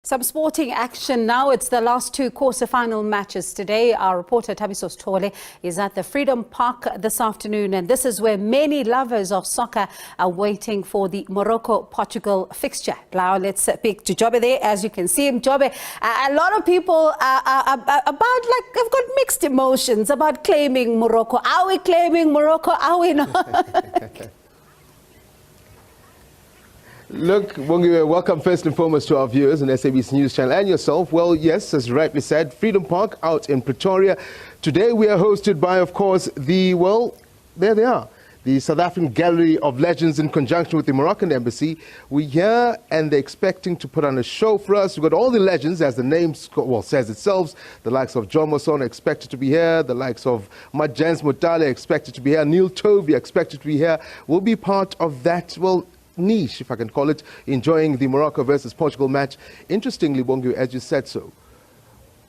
Some sporting action now. It's the last two quarter-final matches today. Our reporter Tabiso Tole is at the Freedom Park this afternoon, and this is where many lovers of soccer are waiting for the Morocco-Portugal fixture. Now let's speak to Jobe there. As you can see him, Jobe, a lot of people have got mixed emotions about claiming Morocco. Are we claiming Morocco? Are we not? Look, welcome first and foremost to our viewers on SABC News Channel and yourself. Well, yes, as rightly said, Freedom Park out in Pretoria. Today we are hosted by, of course, there they are, the South African Gallery of Legends in conjunction with the Moroccan Embassy. We're here and they're expecting to put on a show for us. We've got all the legends, as the name says itself. The likes of John Mosson are expected to be here. The likes of Majans Mutale are expected to be here. Neil Tovey expected to be here. We'll be part of that, niche, if I can call it, enjoying the Morocco versus Portugal match. Interestingly, Bongi, as you said so,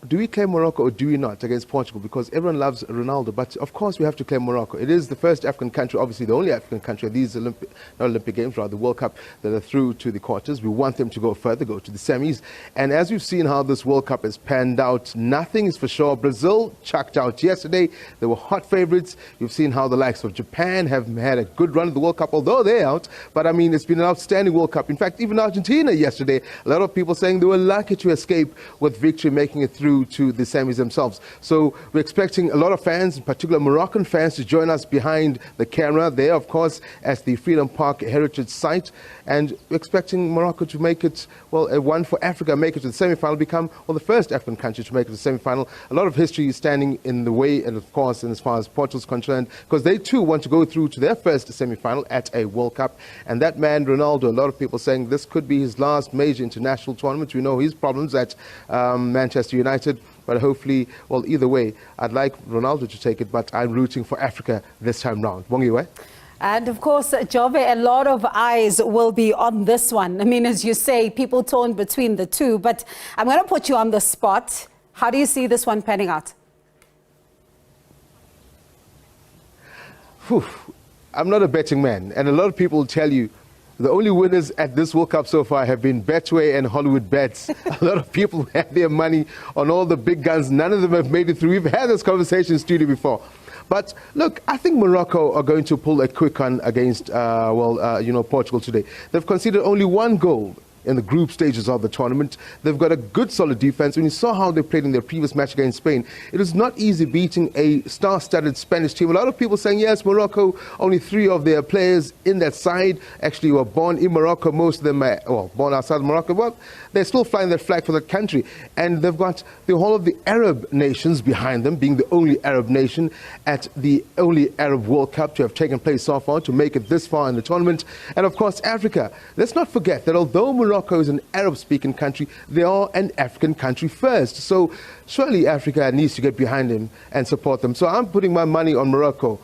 do we claim Morocco or do we not against Portugal? Because everyone loves Ronaldo, but of course we have to claim Morocco. It is the first African country, obviously the only African country of these Olympic Games, rather the World Cup, that are through to the quarters. We want them to go further, go to the semis. And as we've seen how this World Cup has panned out, nothing is for sure. Brazil chucked out yesterday. They were hot favorites. You've seen how the likes of Japan have had a good run at the World Cup, although they're out. But I mean, it's been an outstanding World Cup. In fact, even Argentina yesterday, a lot of people saying they were lucky to escape with victory, making it through to the semis themselves. So we're expecting a lot of fans, in particular Moroccan fans, to join us behind the camera there, of course, at the Freedom Park Heritage Site. And we're expecting Morocco to make it, a one for Africa, make it to the semi-final, become, the first African country to make it to the semi-final. A lot of history is standing in the way, and of course, and as far as Portugal's concerned, because they too want to go through to their first semi-final at a World Cup. And that man, Ronaldo, a lot of people saying this could be his last major international tournament. We know his problems at Manchester United. But hopefully, either way, I'd like Ronaldo to take it, but I'm rooting for Africa this time round. Bongiwe? And of course, Jobe, a lot of eyes will be on this one. I mean, as you say, people torn between the two, but I'm going to put you on the spot. How do you see this one panning out? I'm not a betting man, and a lot of people will tell you the only winners at this World Cup so far have been Betway and Hollywood Bets. A lot of people have their money on all the big guns. None of them have made it through. We've had this conversation in studio before. But look, I think Morocco are going to pull a quick one against, Portugal today. They've conceded only one goal in the group stages of the tournament. They've got a good solid defense. When you saw how they played in their previous match against Spain, it was not easy beating a star-studded Spanish team. A lot of people saying, yes, Morocco, only 3 of their players in that side actually were born in Morocco. Most of them are born outside Morocco. Well, they're still flying their flag for the country. And they've got the whole of the Arab nations behind them, being the only Arab nation at the only Arab World Cup to have taken place so far, to make it this far in the tournament. And of course, Africa. Let's not forget that although Morocco is an Arab-speaking country, they are an African country first. So surely Africa needs to get behind them and support them. So I'm putting my money on Morocco,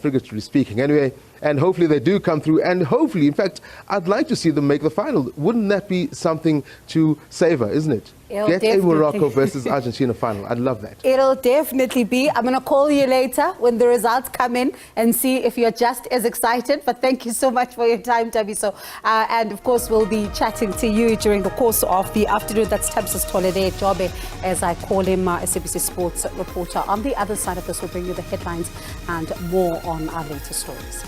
figuratively speaking anyway. And hopefully they do come through. And hopefully, in fact, I'd like to see them make the final. Wouldn't that be something to savor, isn't it? Get a Morocco versus Argentina final. I'd love that. It'll definitely be. I'm going to call you later when the results come in and see if you're just as excited. But thank you so much for your time, Tabiso. And of course, we'll be chatting to you during the course of the afternoon. That's Tabiso Tolede Jobe, as I call him, SABC Sports reporter. On the other side of this, we'll bring you the headlines and more on our latest stories.